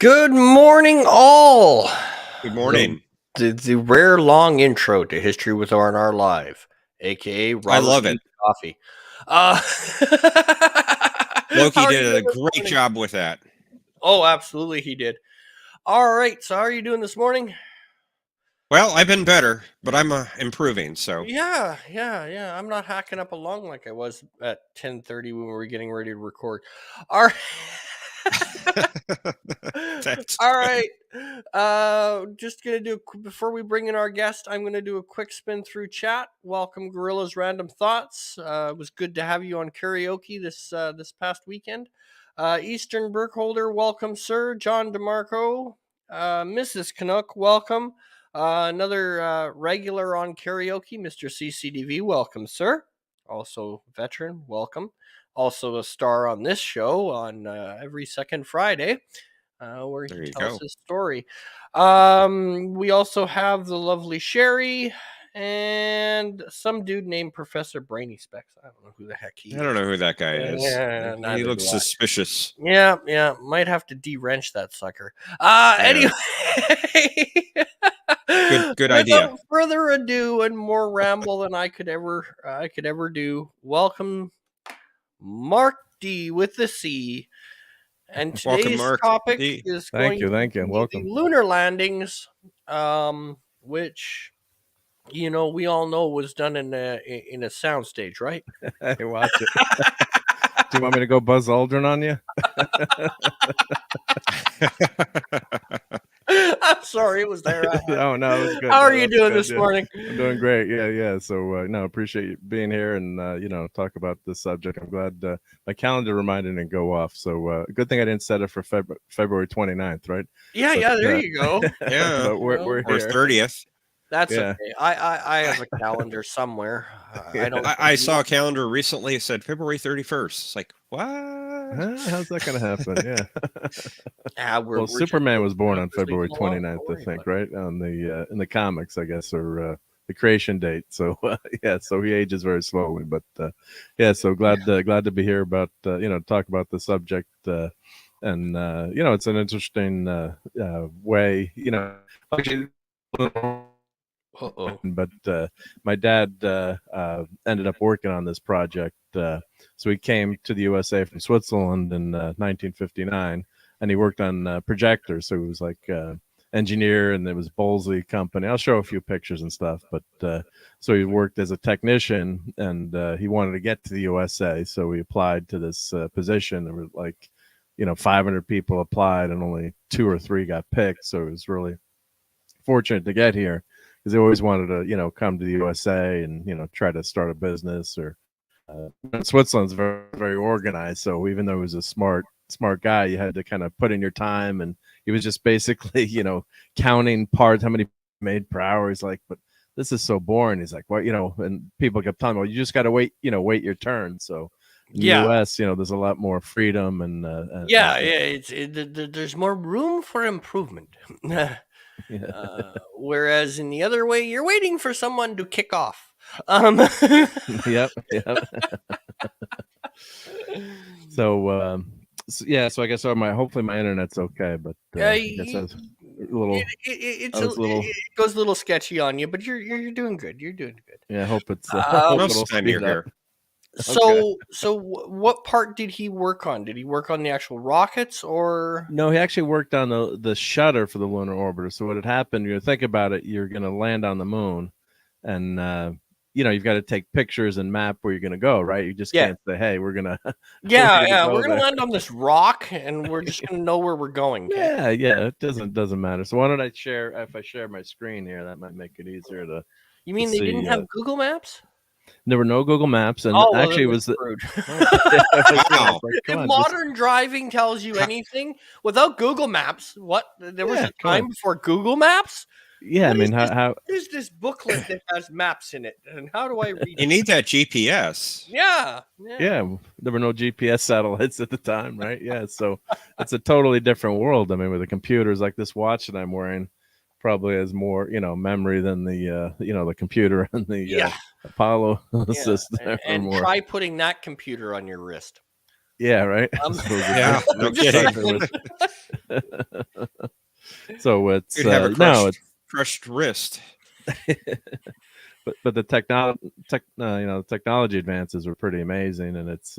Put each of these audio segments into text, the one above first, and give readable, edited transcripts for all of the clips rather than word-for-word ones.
Good morning, all. Good morning. The rare long intro to History with R&R Live, aka Robert I love it. Coffee. Loki did a great job with that. Oh, absolutely, he did. All right, so how are you doing this morning? Well, I've been better, but I'm improving. So Yeah. I'm not hacking up along like I was at 10:30 when we were getting ready to record. All right. All right. Just gonna do before we bring in our guest. I'm gonna do a quick spin through chat. Welcome, Gorilla's Random Thoughts. It was good to have you on karaoke this past weekend. Eastern Burkholder, welcome, sir. John DeMarco, Mrs. Canuck, welcome. Another regular on karaoke, Mr. CCDV, welcome, sir. Also veteran, welcome. Also a star on this show on every second Friday, where he tells his story. We also have the lovely Sherry and some dude named Professor Brainy Specs. I don't know who the heck he is. I don't know who that guy is. Yeah, he looks suspicious. Yeah. Might have to de-wrench that sucker. Anyway. Good idea. Without further ado and more ramble than I could ever do, welcome Marc D with the C. And today's topic is going to be the lunar landings, which we all know was done in a soundstage, right? Hey, watch it. Do you want me to go Buzz Aldrin on you? I'm sorry, it was there. No, it was good. How are you doing this morning? I'm doing great. Yeah. So, appreciate you being here and, talk about this subject. I'm glad my calendar reminded and go off. So, good thing I didn't set it for February 29th, right? Yeah, there you go. Yeah. But we're or here. 30th. That's okay. I have a calendar somewhere. I saw a calendar recently. It said February 31st. It's like, what? How's that going to happen? Yeah. We're Superman was born on February 29th, I think, right? On the in the comics, I guess, or the creation date. So so he ages very slowly. But so glad to be here about talk about the subject. And it's an interesting way. Actually. But my dad ended up working on this project. So he came to the USA from Switzerland in 1959, and he worked on projectors. So he was like engineer, and it was Bolsey Company. I'll show a few pictures and stuff. But so he worked as a technician, and he wanted to get to the USA. So he applied to this position. There were 500 people applied, and only 2 or 3 got picked. So it was really fortunate to get here, because they always wanted to, come to the USA and, try to start a business. Or Switzerland's very, very organized. So even though he was a smart guy, you had to kind of put in your time. And he was just basically, counting parts, how many made per hour. He's like, but this is so boring. He's like, well, and people kept telling him, well, you just got to wait your turn. So in the US, there's a lot more freedom and there's more room for improvement. Whereas in the other way, you're waiting for someone to kick off. Yep. So I guess hopefully my internet's okay, but I guess I was a little. It goes a little sketchy on you, but you're doing good. You're doing good. Yeah, I hope it's. Most time you're here. So what part did he work on? Did he work on the actual rockets, or? No, he actually worked on the shutter for the Lunar Orbiter. So what had happened, think about it, you're going to land on the moon, and you've got to take pictures and map where you're going to go, right? You just can't say, hey, we're going to we're going to land on this rock, and we're just going to know where we're going. Okay? Yeah, it doesn't matter. So why don't I share my screen here? That might make it easier to. You mean they didn't have Google Maps? There were no Google Maps, and actually it was Wow. If modern driving tells you anything, without Google Maps, there was a time before Google Maps? Yeah, how there's this booklet that has maps in it, and how do I read it? You need that GPS. Yeah, there were no GPS satellites at the time, right? Yeah, so it's a totally different world. With the computers, like this watch that I'm wearing probably has more, memory than the the computer and the Apollo system. And try putting that computer on your wrist. Yeah, right. No kidding. So it's You'd have a no, crushed wrist. but the technology advances were pretty amazing, and it's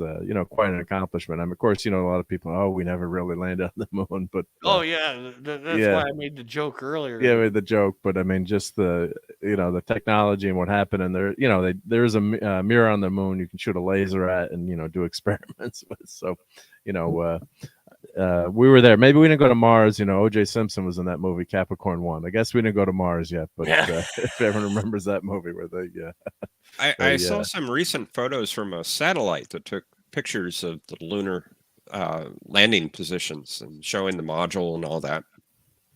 quite an accomplishment. I mean, of course, a lot of people, oh, we never really landed on the moon, but Oh yeah, that's yeah, why I made the joke earlier. yeah, with the joke. But I mean, just the the technology and what happened, and there's a mirror on the moon you can shoot a laser at and do experiments with. So, we were there. Maybe we didn't go to Mars. O.J. Simpson was in that movie Capricorn 1. I guess we didn't go to Mars yet, but if everyone remembers that movie where I saw some recent photos from a satellite that took pictures of the lunar landing positions and showing the module and all that.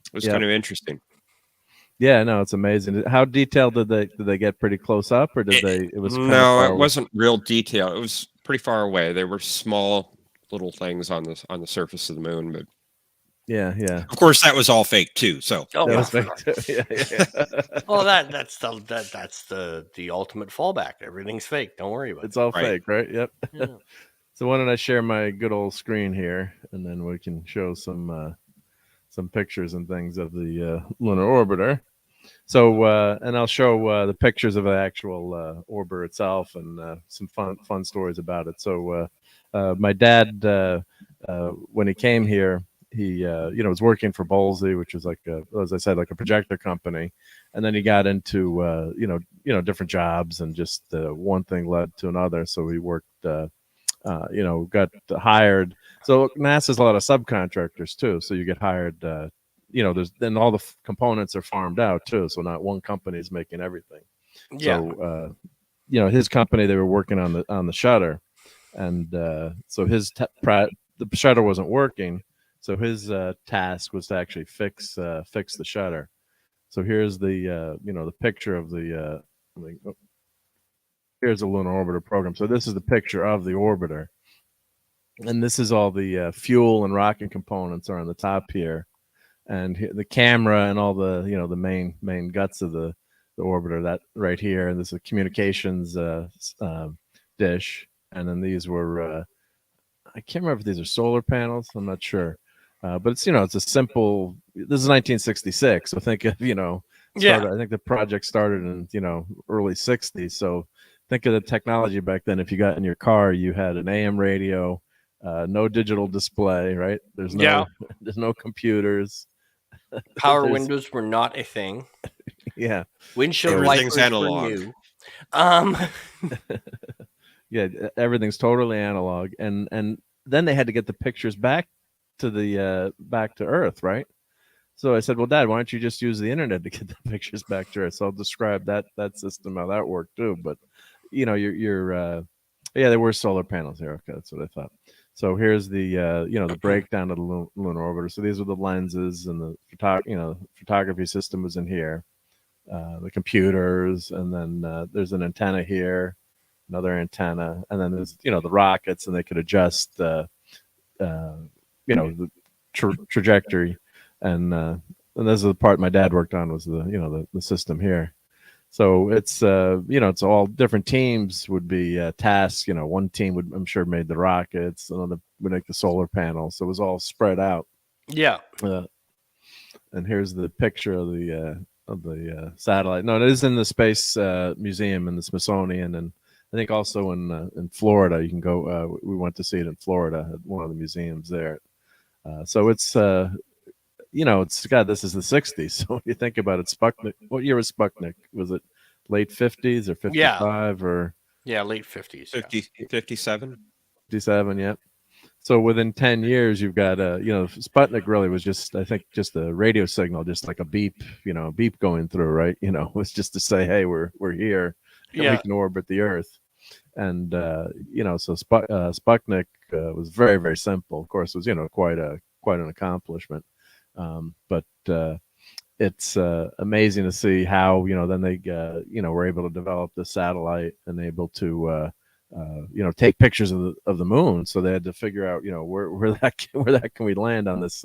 It was kind of interesting. Yeah, no, it's amazing. How detailed did they get? Pretty close up, or did they? It was kind of far it away? wasn't real detail. It was pretty far away. They were small little things on the surface of the moon, but yeah. Of course, that was all fake too. So Oh, That yeah, was fake too. Yeah. well, that's the ultimate fallback. Everything's fake. Don't worry about It's all Right. fake, right? Yep. it. Yeah. So why don't I share my good old screen here, and then we can show some pictures and things of the Lunar Orbiter. So and I'll show the pictures of the actual orbiter itself and some fun stories about it. So my dad, when he came here, he was working for Bolsey, which was like as I said, like a projector company, and then he got into different jobs, and just one thing led to another. So he worked got hired. So NASA's a lot of subcontractors too. So you get hired. Then all the components are farmed out too. So not one company is making everything. Yeah. So his company, they were working on the shutter, and so the shutter wasn't working. So his task was to actually fix the shutter. So here's the picture of the here's the Lunar Orbiter program. So this is the picture of the orbiter, and this is all the fuel and rocket components are on the top here, and the camera and all the the main guts of the orbiter, that right here, and this is a communications dish, and then these were I can't remember if these are solar panels. I'm not sure, but it's it's a simple. This is 1966, so think of I think the project started in early 60s. So think of the technology back then. If you got in your car, you had an AM radio, no digital display, right? There's no computers. Power windows were not a thing. Yeah. Windshield Everything's wipers analog. were new. Yeah, everything's totally analog, and then they had to get the pictures back to Earth, right? So I said, well, Dad, why don't you just use the internet to get the pictures back to Earth? So I'll describe that system, how that worked too. But there were solar panels here. Okay, that's what I thought. So here's the the breakdown of the lunar orbiter. So these were the lenses, and the photography system was in here, the computers, and then there's an antenna here, another antenna, and then there's the rockets, and they could adjust the trajectory, and this is the part my dad worked on, was the system here. So it's it's all different teams would be tasked. One team would, I'm sure, made the rockets, another would make the solar panels. So it was all spread out. Yeah. And here's the picture of the satellite. No, it is in the Space Museum in the Smithsonian, and I think also in Florida. You can go. We went to see it in Florida at one of the museums there. So it's it's God. This is the 60s. So when you think about it, Sputnik. What year was Sputnik? Was it late 50s or 55 or? Yeah, late 50s. 57. 57. Yeah. So within 10 years, you've got Sputnik really was just, I think, just a radio signal, just like a beep, beep going through, right? It was just to say, hey, we're here, and we can orbit the Earth. And so Sputnik was very, very simple. Of course, it was quite an accomplishment. But it's amazing to see how then they were able to develop the satellite and able to take pictures of the moon. So they had to figure out where that can we land on this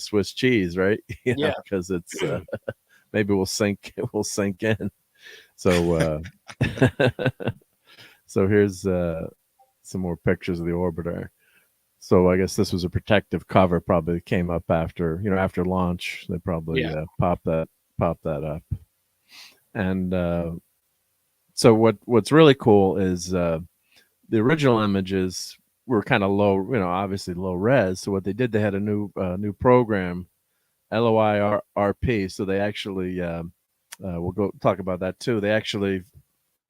Swiss cheese, right? Because it's maybe we'll sink in. So so here's some more pictures of the orbiter. So I guess this was a protective cover. Probably came up after after launch. They probably popped that up. And so what's really cool is the original images were kind of low, obviously low res. So what they did, they had a new program, LOIRP. So they actually we'll go talk about that too. They actually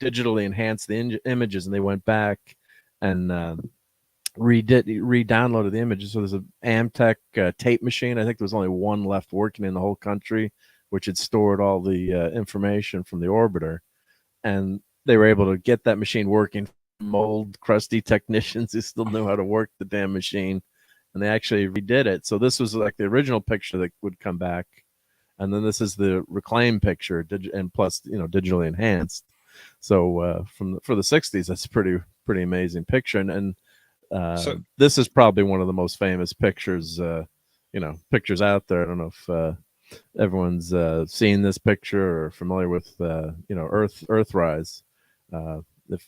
digitally enhanced the images, and they went back and re-downloaded the images. So there's a Amtech tape machine. I think there was only one left working in the whole country, which had stored all the information from the orbiter, and they were able to get that machine working. Old crusty technicians who still knew how to work the damn machine, and they actually redid it. So this was like the original picture that would come back, and then this is the reclaimed picture, and plus digitally enhanced. So for the 60s, that's a pretty amazing picture. And so this is probably one of the most famous pictures pictures out there. I don't know if everyone's seen this picture or familiar with Earthrise. If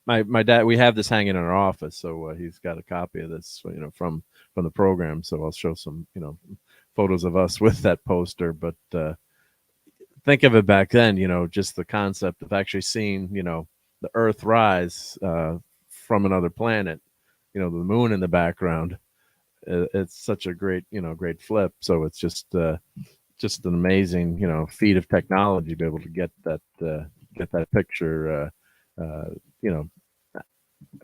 my dad, we have this hanging in our office, so he's got a copy of this from the program. So I'll show some photos of us with that poster. But think of it back then, just the concept of actually seeing the Earth rise from another planet, the moon in the background. It's such a great flip. So it's just an amazing feat of technology to be able to get that picture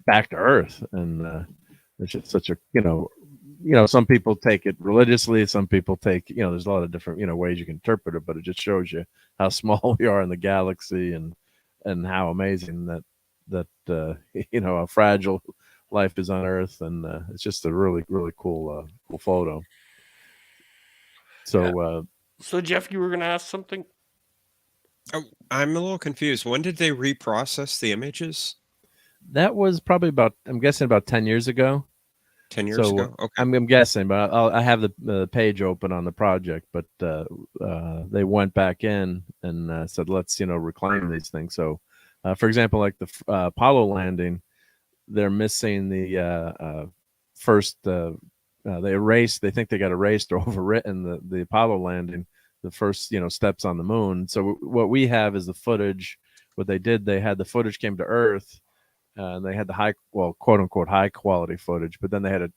back to Earth. And it's just such a some people take it religiously, some people take there's a lot of different ways you can interpret it, but it just shows you how small we are in the galaxy, and how amazing that how fragile life is on Earth. And it's just a really cool photo. So so Jeff, you were going to ask something? Oh, I'm a little confused. When did they reprocess the images? That was probably I'm guessing about 10 years ago. 10 years ago? Okay. I'm guessing, but I have the page open on the project, but they went back in and said, let's, reclaim these things. So, for example, like the Apollo landing, they're missing the first, they think they got erased or overwritten the Apollo landing, the first, steps on the moon. So what we have is the footage. What they did, they had the footage came to Earth, and they had the quote unquote high quality footage, but then they had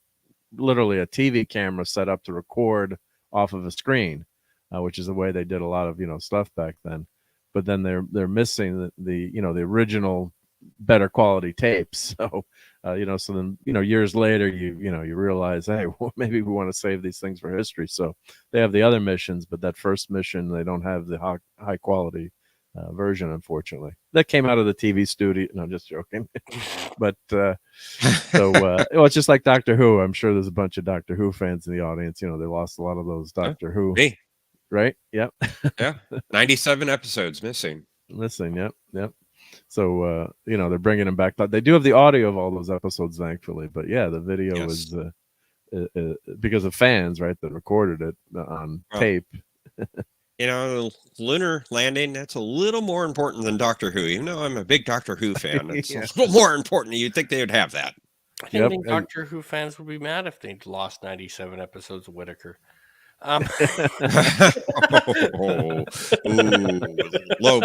literally a TV camera set up to record off of a screen, which is the way they did a lot of stuff back then. But then they're missing the original better quality tapes. So so then years later you realize, hey, well, maybe we want to save these things for history. So they have the other missions, but that first mission they don't have the high quality version, unfortunately. That came out of the TV studio. No, just joking. But it's just like Doctor Who. I'm sure there's a bunch of Doctor Who fans in the audience. They lost a lot of those Doctor Who. Me. Right? Yep. Yeah. 97 episodes missing. Yep. So they're bringing them back. They do have the audio of all those episodes, thankfully. But yeah, the video was because of fans, right, that recorded it on tape. The lunar landing, that's a little more important than Doctor Who. Even though I'm a big Doctor Who fan, it's a little more important. You'd think they would have that. I think Doctor Who fans would be mad if they'd lost 97 episodes of Whittaker. Low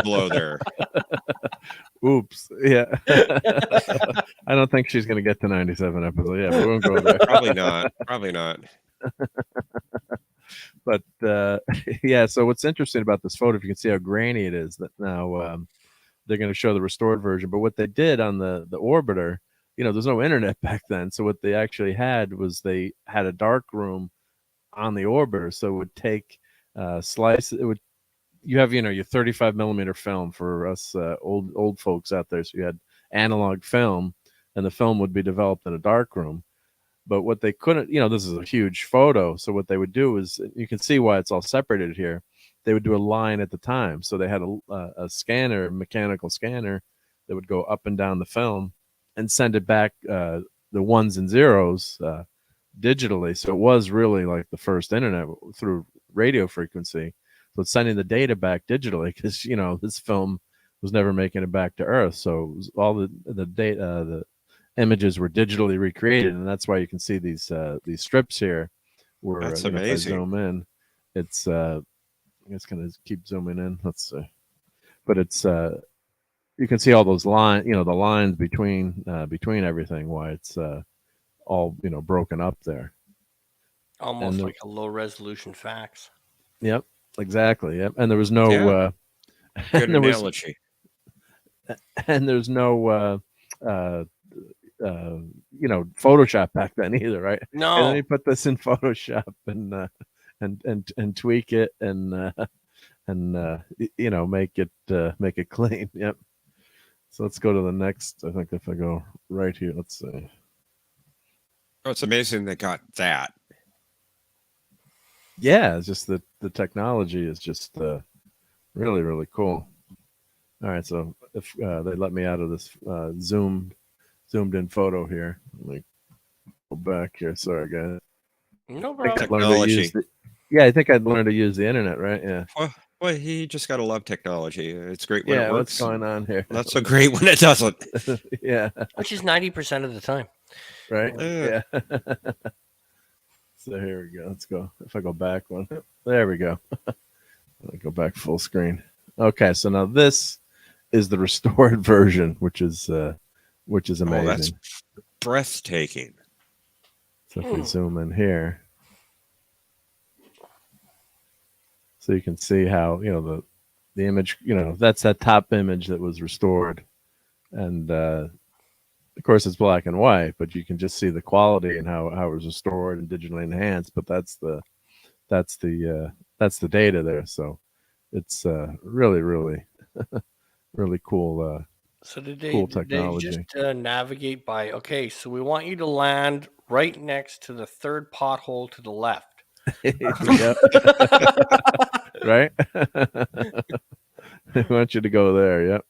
blow there. Oops. Yeah. I don't think she's going to get to 97 episodes. Yeah, we won't go there. Probably not. But so what's interesting about this photo, if you can see how grainy it is, that now they're going to show the restored version. But what they did on the orbiter, there's no internet back then. So what they actually had was they had a dark room on the orbiter. So it would take slices. You have your 35 millimeter film for us old folks out there. So you had analog film, and the film would be developed in a dark room. But what they couldn't, this is a huge photo. So what they would do is, you can see why it's all separated here. They would do a line at the time. So they had a scanner, a mechanical scanner that would go up and down the film and send it back, the ones and zeros digitally. So it was really like the first internet through radio frequency. So it's sending the data back digitally because, this film was never making it back to Earth. So it was all the data, the images were digitally recreated, and that's why you can see these strips here. Where That's if I amazing. zoom in, it's it's gonna keep zooming in. Let's see, but it's you can see all those lines, the lines between everything. Why it's all broken up there. Almost like a low resolution fax. Yep, exactly. Yep, and there was no good analogy. And there's no Photoshop back then either, right? No. And then you put this in Photoshop and tweak it and make it clean. Yep. So let's go to the next. I think if I go right here, let's see. Oh, it's amazing they got that. Yeah, it's just the technology is just really, really cool. All right, so if they let me out of this zoomed in photo here, let me go back here. Sorry, guys. No problem. Technology. I think I'd learn to use the internet, right? Yeah. Well, he just gotta love technology. It's great when it works. What's going on here? Not so great when it doesn't. Yeah. Which is 90% of the time. Right? Yeah. So here we go. Let's go. If I go back one. There we go. Let me go back full screen. Okay, so now this is the restored version, which is amazing. Oh, that's breathtaking. So if we zoom in here, so you can see how the image, that's that top image that was restored, and of course it's black and white, but you can just see the quality and how it was restored and digitally enhanced. But that's the data there. So it's really, really, really cool. So did they, cool did they technology. just navigate by, okay, so we want you to land right next to the third pothole to the left. Right? I want you to go there. Yep.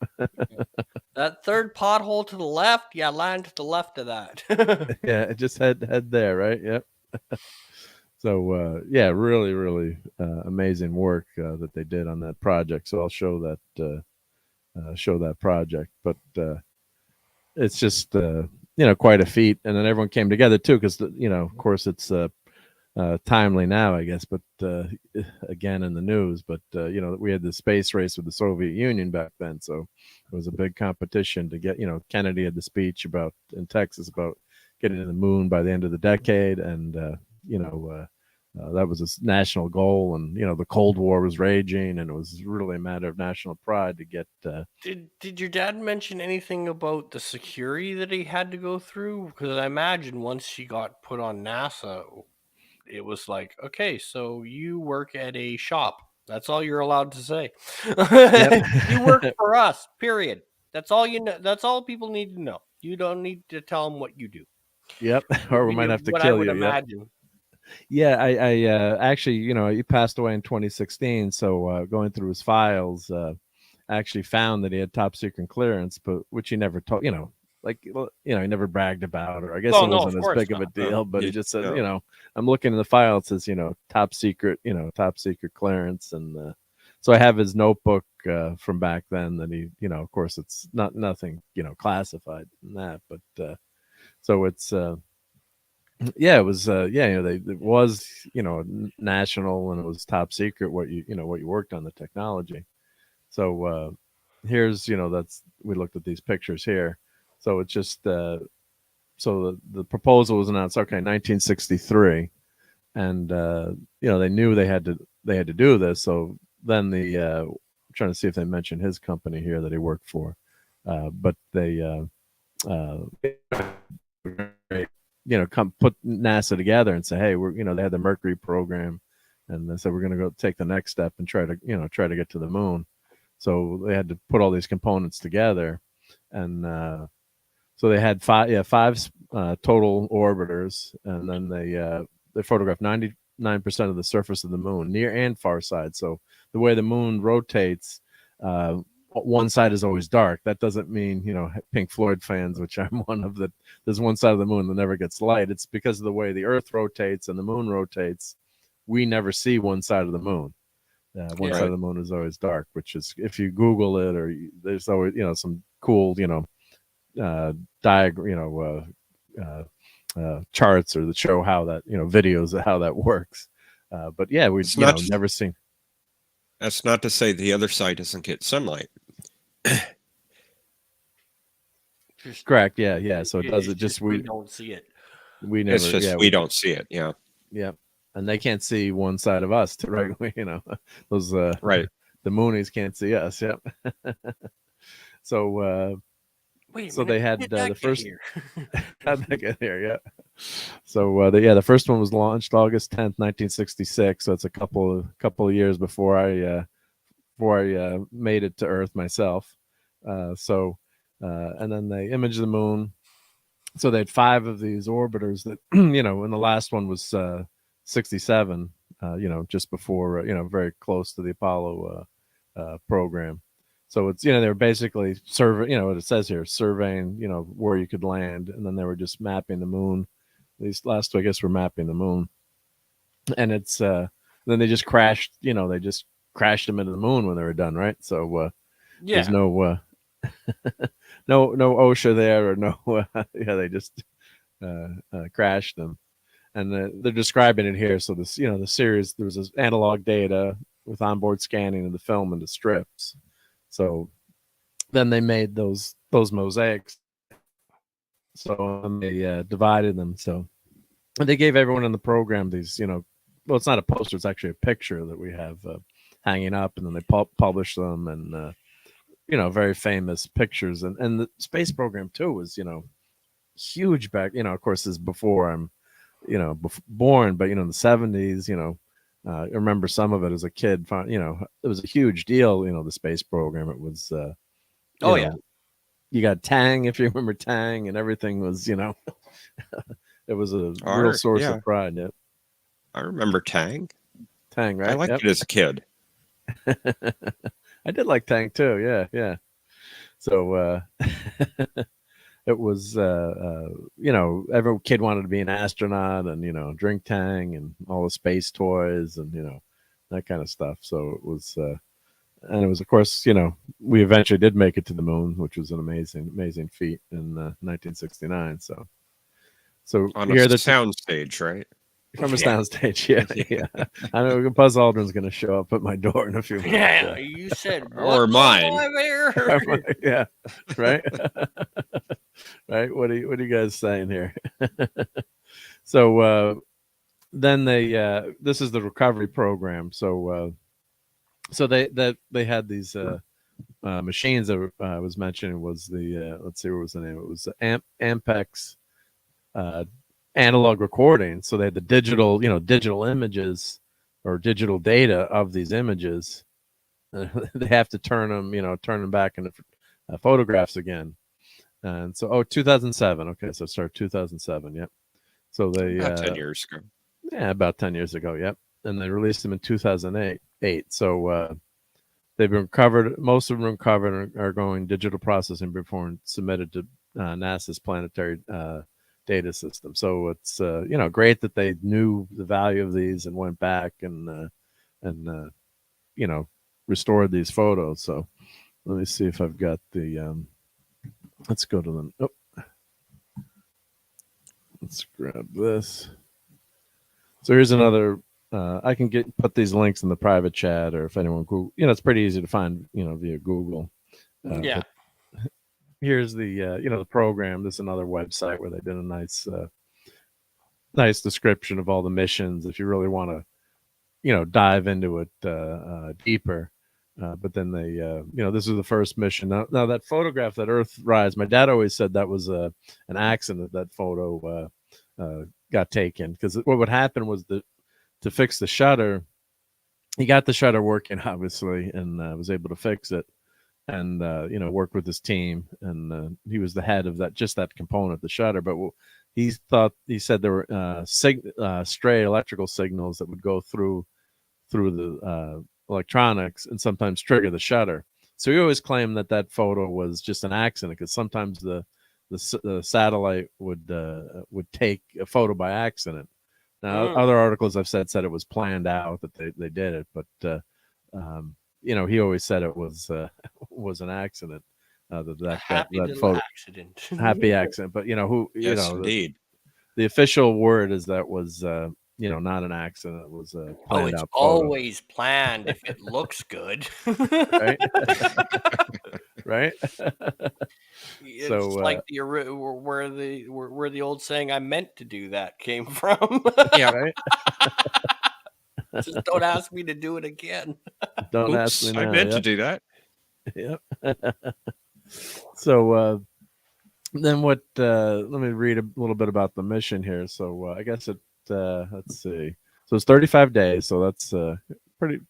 That third pothole to the left, land to the left of that. Yeah, just head there, right? Yep. So really, really amazing work that they did on that project. So I'll show that project, but it's just quite a feat. And then everyone came together too, because of course it's timely now, I guess, but again in the news. But we had the space race with the Soviet Union back then, so it was a big competition to get. Kennedy had the speech in Texas about getting to the moon by the end of the decade, and that was a national goal. And the Cold War was raging, and it was really a matter of national pride to get. Did your dad mention anything about the security that he had to go through? Because I imagine once she got put on NASA, it was like, okay, so you work at a shop. That's all you're allowed to say. You work for us, period. That's all you know. That's all people need to know. You don't need to tell them what you do. Yep. Or we might have to kill you. I would imagine. Yeah, I actually, he passed away in 2016. So going through his files, I actually found that he had top secret clearance, but which he never told, he never bragged about, or I guess it wasn't as big of a deal. But he just said, I'm looking in the file. It says, top secret clearance, and so I have his notebook from back then that he, of course, it's nothing, classified in that, but so it's. It was it was national, and it was top secret what you worked on, the technology. So here's we looked at these pictures here. So it's just so the proposal was announced 1963, and they knew they had to do this. So then I'm trying to see if they mentioned his company here that he worked for, but they come put NASA together and say, hey, we're they had the Mercury program, and they said we're going to go take the next step and try to get to the moon. So they had to put all these components together, and so they had five total orbiters, and then they photographed 99% of the surface of the moon, near and far side. So the way the moon rotates, one side is always dark. That doesn't mean, Pink Floyd fans, which I'm one of, that there's one side of the moon that never gets light. It's because of the way the Earth rotates and the moon rotates. We never see one side of the moon. One side of the moon is always dark, which is, if you Google it, or there's always, some cool, charts or that show how that videos of how that works. But yeah, we never seen. That's not to say the other side doesn't get sunlight. Correct. Yeah. So it does. It just we don't see it. We never. It's just we don't see it. Yeah. Yeah. And they can't see one side of us, right? Those right. The Moonies can't see us. Yep. So wait. So they had the first. How'd that get here? Yeah. So the first one was launched August 10th, 1966. So it's a couple of years before I made it to Earth myself. And then they imaged the moon. So they had 5 of these orbiters that, and the last one was 67, just before, very close to the Apollo program. So it's, they were basically what it says here, surveying, where you could land. And then they were just mapping the moon. These last two, I guess, were mapping the moon. And it's, then they just crashed, they just crashed them into the moon when they were done. Right. So, there's no, no OSHA there or no, they just crashed them. And they're describing it here. So this, the series, there was this analog data with onboard scanning of the film into strips. So then they made those mosaics. So they divided them. So they gave everyone in the program these, well, it's not a poster, it's actually a picture that we have hanging up, and then they published them, and very famous pictures. And the space program too was, huge back, of course, this is before I'm, born, but, in the 70s, I remember some of it as a kid, it was a huge deal, the space program. It was, you got Tang, if you remember Tang, and everything was, it was a real source of pride. Yeah. I remember Tang. Tang, right? I liked it as a kid. I did like Tang too. Yeah. So it was, every kid wanted to be an astronaut, and drink Tang and all the space toys and that kind of stuff. So it was, and it was, of course, we eventually did make it to the moon, which was an amazing feat in 1969. So on a sound stage, right? From a soundstage, yeah. I know Buzz Aldrin's going to show up at my door in a few minutes. Yeah, you said or mine. Yeah, right. Right. What are you guys saying here? So then they this is the recovery program. So they had these machines that I was mentioning. Was the let's see, what was the name? It was the Ampex analog recording. So they had the digital images or digital data of these images. They have to turn them back into photographs again. And so 2007. Okay, so start 2007. Yep. So they about 10 years ago. Yeah, about 10 years ago. Yep. And they released them in 2008. So they've been recovered. Most of them are recovered and are going digital processing before submitted to NASA's planetary data system. So it's great that they knew the value of these and went back and restored these photos. So let me see if I've got the let's go to the let's grab this. So here's another I can put these links in the private chat, or if anyone Google, it's pretty easy to find via Google. Yeah. Here's the the program. This is another website where they did a nice description of all the missions if you really want to dive into it deeper. But then they this is the first mission. Now that photograph, that Earthrise, my dad always said that was an accident. That photo got taken, because what would happen was to fix the shutter, he got the shutter working obviously, and was able to fix it. And worked with his team, and he was the head of that component, the shutter. But he said there were stray electrical signals that would go through the electronics and sometimes trigger the shutter. So he always claimed that photo was just an accident, because sometimes the satellite would take a photo by accident. Now other articles I've said it was planned out, that they did it, but he always said it was an accident. Happy little photo, accident. happy accident. But Yes, indeed. the official word is that was not an accident. It was a Oh, planned it's out photo, always planned if it looks good. right? Right. It's So like where the old saying "I meant to do that" came from. Yeah. right. Just don't ask me to do it again. Don't ask me Oops, I now. meant to Yep. do that. Yep. So then what? Let me read a little bit about the mission here. So I guess let's see. So it's 35 days. So that's pretty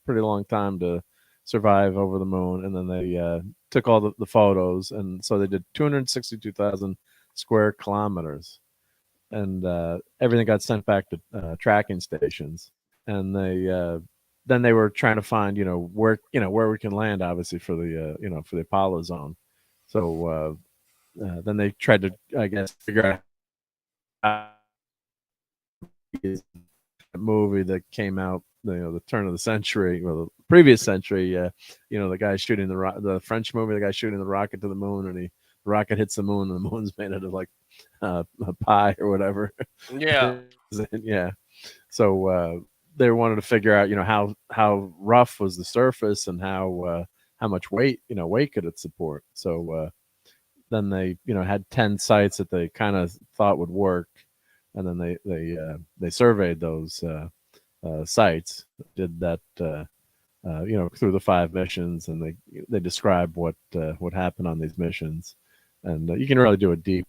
pretty long time to survive over the moon. And then they took all the photos, and so they did 262,000 square kilometers, and everything got sent back to tracking stations. And then they were trying to find where we can land, obviously for the for the Apollo zone. So then they tried to, I guess, figure out a movie that came out, the turn of the century, or the previous century. The guy shooting the French movie, the guy shooting the rocket to the moon, and the rocket hits the moon, and the moon's made out of like a pie or whatever. Yeah. Yeah. So they wanted to figure out, how rough was the surface, and how much weight could it support. So then they had 10 sites that they kind of thought would work, and then they surveyed those sites, did that through the 5 missions, and they describe what happened on these missions. And you can really do a deep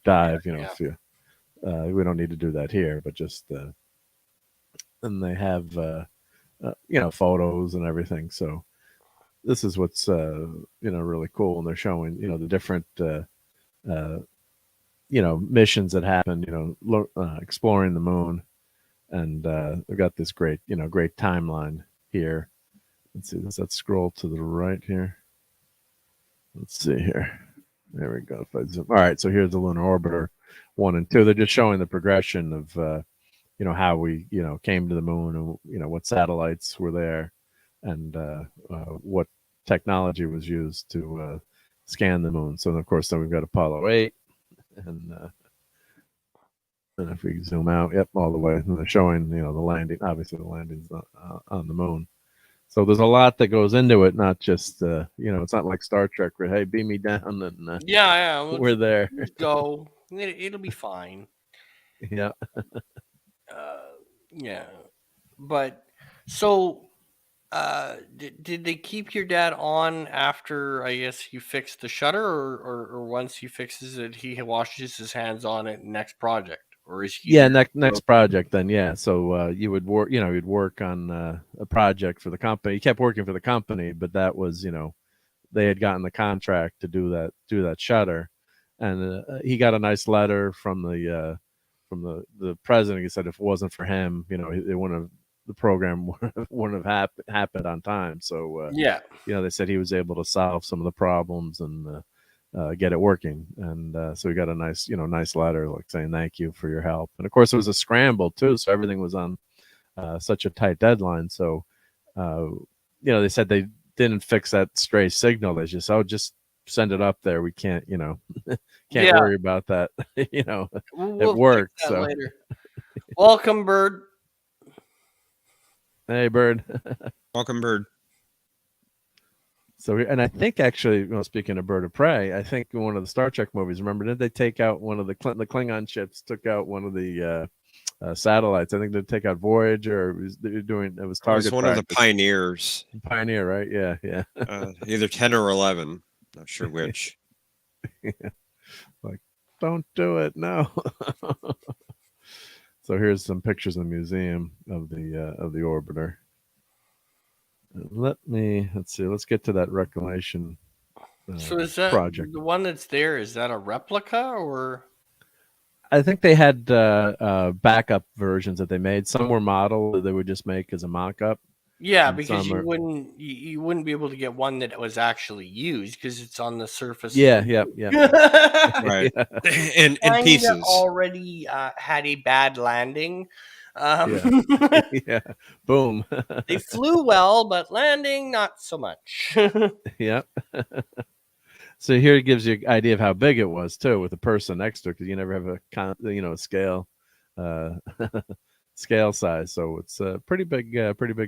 dive, Yeah. if you we don't need to do that here, but just and they have photos and everything. So this is what's really cool, and they're showing the different missions that happen, exploring the moon. And they've got this great timeline here. Let's see, does that scroll to the right here? Let's see here. There we go. All right, so here's the Lunar Orbiter 1 and 2. They're just showing the progression of how we came to the moon, and what satellites were there, and what technology was used to scan the moon. So of course, then we've got Apollo 8, and if we zoom out, yep, all the way, and they're showing the landing. Obviously, the landing's on the moon. So there's a lot that goes into it, not just it's not like Star Trek where, hey, beam me down, and Yeah. we're there. Let's go. It'll be fine. Yeah. Yeah. But so did they keep your dad on after, I guess, he fixed the shutter, or once he fixes it, he washes his hands on it next project? Or is he Next project then? Yeah. So you would work, you'd work on a project for the company. He kept working for the company, but that was, they had gotten the contract to do that shutter, and he got a nice letter from the president. He said if it wasn't for him, it wouldn't have, the program wouldn't have happened on time. So yeah. they said he was able to solve some of the problems and get it working. And so we got a nice letter like saying thank you for your help. And of course it was a scramble too, so everything was on such a tight deadline. So they said they didn't fix that stray signal. They just send it up there. We can't Yeah. worry about that. It We'll worked. fix that So later. Welcome, Bird. hey, Bird. Welcome, Bird. So, and I think actually, speaking of Bird of Prey, I think in one of the Star Trek movies, remember, did they take out one of the Klingon ships? Took out one of the satellites. I think they take out Voyager. It was target. It was one practice. of the Pioneers. Pioneer, right? Yeah. Either 10 or 11. Not sure which. Yeah. Like, don't do it, no. So here's some pictures in the museum of the orbiter. Let's get to that reclamation So is that project. the one that's there? Is that a replica, or? I think they had backup versions that they made. Some were model that they would just make as a mock-up. Yeah, because you wouldn't be able to get one that was actually used because it's on the surface. Yeah. Right. In pieces. Already had a bad landing. Yeah. Boom. They flew well, but landing not so much. Yeah. So here it gives you an idea of how big it was too, with the person next to it, because you never have a scale, scale size. So it's a pretty big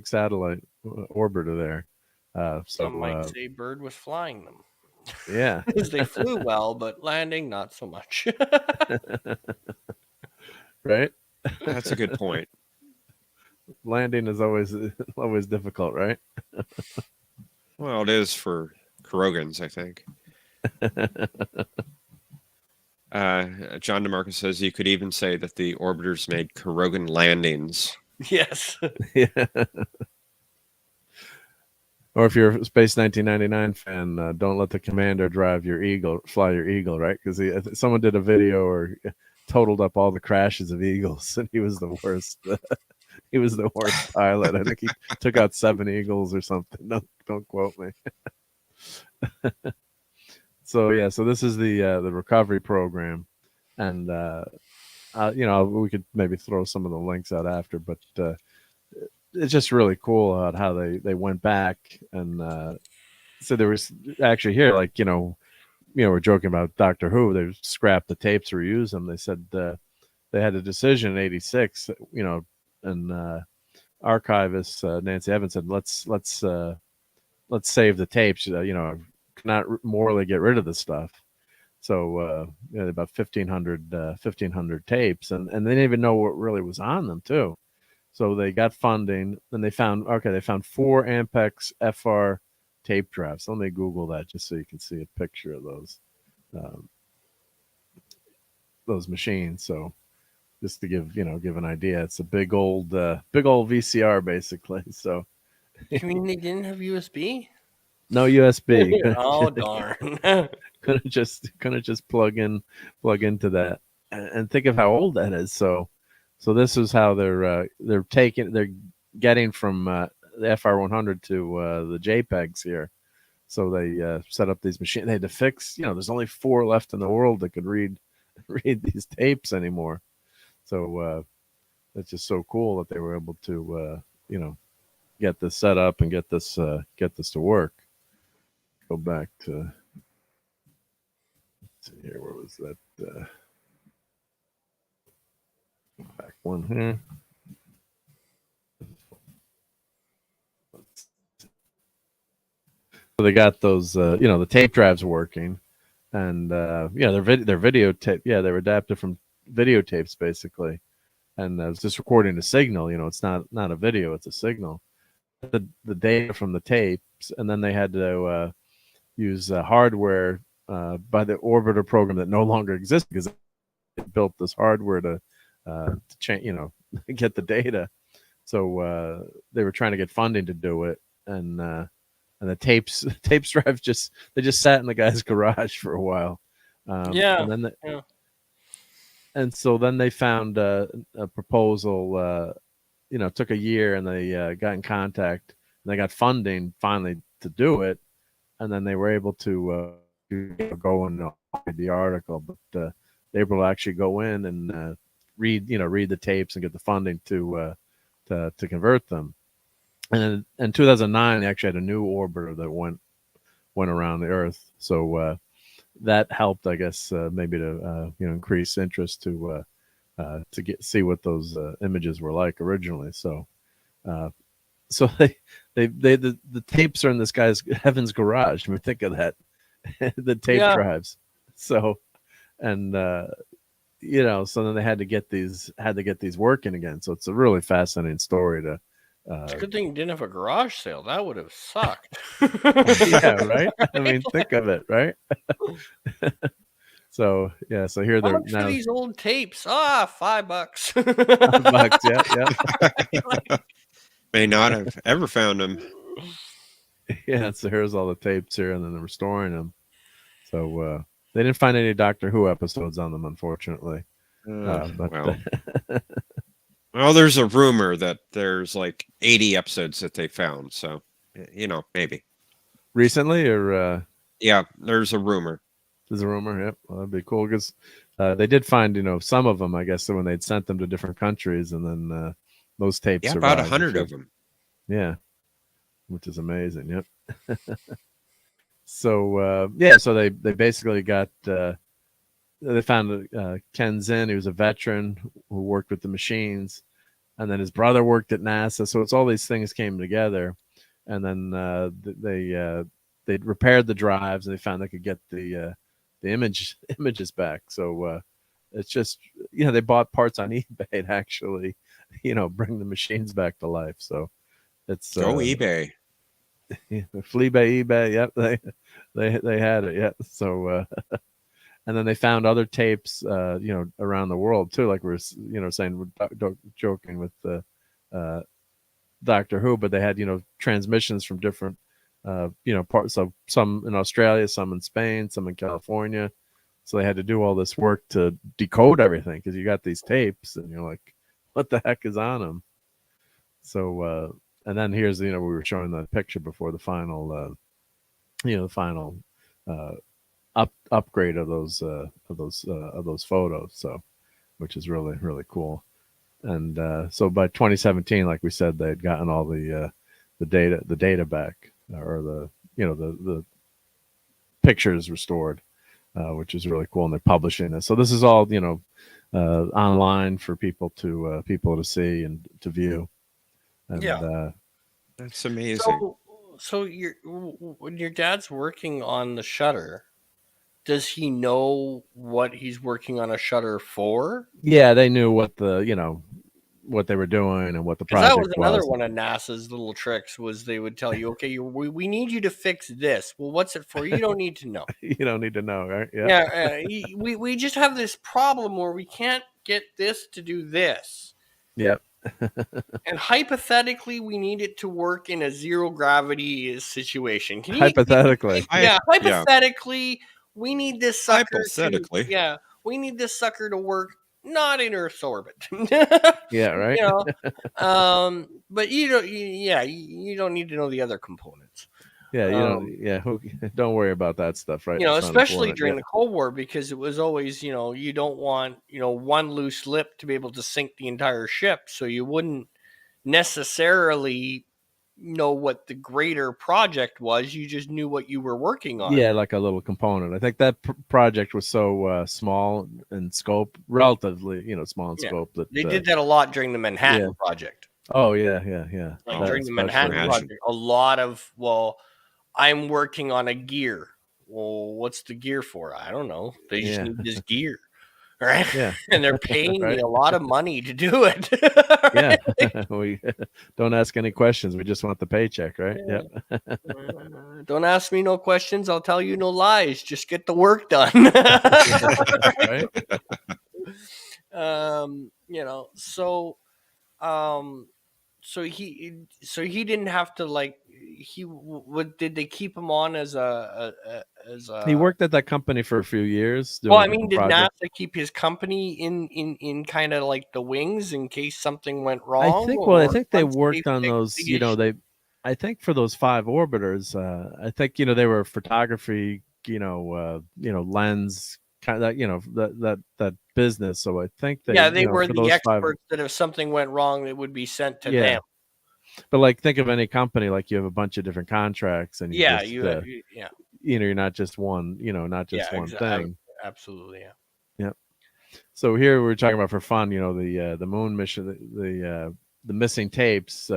satellite orbiter there. Some might say bird was flying them. Yeah, Because they flew well, but landing not so much. right. That's a good point. Landing is always difficult, right? Well, it is for Kurogans, I think. John DeMarcus says you could even say that the orbiters made Kurogan landings. Yes. Yeah. Or if you're a Space 1999 fan, don't let the commander fly your Eagle, right? Because someone did a video or totaled up all the crashes of Eagles, and he was the worst. He was the worst pilot. I think he took out 7 Eagles or something. Don't quote me. So this is the recovery program, and we could maybe throw some of the links out after, but it's just really cool how they went back, and so there was actually here, like we're joking about Doctor Who. They scrapped the tapes, reuse them. They said they had a decision in '86, and archivist Nancy Evans said, let's save the tapes. Not morally get rid of the stuff. So about 1,500 tapes, and they didn't even know what really was on them too. So they got funding, and they found 4 Ampex FR tape drives. Let me Google that just so you can see a picture of those machines. So just to give an idea, it's a big old VCR basically. So You mean they didn't have USB? no USB. Oh darn! couldn't just plug into that, and think of how old that is. So this is how they're getting from the FR100 to the JPEGs here. So they set up these machines. They had to fix. There's only 4 left in the world that could read these tapes anymore. So it's just so cool that they were able to get this set up and get this to work. Go back to, let's see here, where was that? Back one here. So they got those, the tape drives working, and their videotape. Yeah, they were adapted from videotapes basically, and it's just recording a signal. It's not a video; it's a signal. The data from the tapes, and then they had to use hardware by the orbiter program that no longer exists, because they built this hardware to change, get the data. So they were trying to get funding to do it, and the tapes drive just sat in the guy's garage for a while. And so then they found a proposal. Took a year, and they got in contact, and they got funding finally to do it, and then they were able to go and read the article, but they were able to actually go in and read the tapes and get the funding to convert them. And in 2009, they actually had a new orbiter that went around the Earth. So that helped, I guess, maybe to increase interest to see what those images were like originally. So the tapes are in this guy's heaven's garage. I mean, think of that, the tape drives. So, and so then they had to get these working again. So it's a really fascinating story to. It's a good thing you didn't have a garage sale. That would have sucked. Yeah, right. I mean, think of it, right? So here they're now. For these old tapes, $5. $5, yeah. May not have ever found them. Yeah, so here's all the tapes here, and then they're restoring them. So they didn't find any Doctor Who episodes on them, unfortunately. Well, there's a rumor that there's like 80 episodes that they found. So, maybe. Recently, or? Yeah, there's a rumor. There's a rumor, yep. Well, that'd be cool, because They did find, some of them, I guess, when they'd sent them to different countries, and then those tapes Yeah, about survived. 100 of them. Yeah, which is amazing. Yep. So so they basically got they found Ken Zinn. He was a veteran who worked with the machines, and then his brother worked at NASA. So it's all these things came together, and then they repaired the drives, and they found they could get the images back. So it's just they bought parts on eBay to actually bring the machines back to life. So it's Go eBay. Fleabay, eBay. Yep, they had it. Yeah. So and then they found other tapes, around the world too. Like we're saying, we're joking with the Doctor Who, but they had transmissions from different parts. So some in Australia, some in Spain, some in California. So they had to do all this work to decode everything, because you got these tapes and you're like, what the heck is on them? So and then here's we were showing the picture before the final the final upgrade of those photos. So which is really, really cool. And so by 2017, like we said, they had gotten all the data back, or the pictures restored, which is really cool. And they're publishing it. So this is all online for people to see and to view. And, Yeah, that's amazing. So when your dad's working on the shutter, does he know what he's working on a shutter for? Yeah, they knew what what they were doing and what the project that was another one of NASA's little tricks, was they would tell you, okay, we need you to fix this. Well, what's it for? You don't need to know. You don't need to know, right? Yeah. We just have this problem where we can't get this to do this. Yep. And hypothetically, we need it to work in a zero gravity situation. Hypothetically. Hypothetically, we need this sucker. Hypothetically. We need this sucker to work not in Earth's orbit. Yeah, right. But you don't need to know the other components. Yeah, don't worry about that stuff, right? Especially during the Cold War, because it was always, you don't want, one loose lip to be able to sink the entire ship. So you wouldn't necessarily know what the greater project was. You just knew what you were working on. Yeah, like a little component. I think that project was so small in scope, relatively, small in scope, that they did that a lot during the Manhattan Project. Oh yeah. During the Manhattan Project, a lot of I'm working on a gear. Well, what's the gear for? I don't know. They just need this gear, right? Yeah, and they're paying me a lot of money to do it. Yeah, we don't ask any questions. We just want the paycheck, right? Yeah. Don't ask me no questions. I'll tell you no lies. Just get the work done. Right. So he didn't have to did they keep him on as a he worked at that company for a few years. Well, I mean, did NASA keep his company in kind of like the wings in case something went wrong? I think they worked on those, I think for those 5 orbiters, I think, they were photography, lens kind of, that business. So I think they were the experts that if something went wrong, it would be sent to them. But think of any company, like you have a bunch of different contracts, and you're not just one, not just one thing. Absolutely, yeah. So here we're talking about for fun, the moon mission, the missing tapes.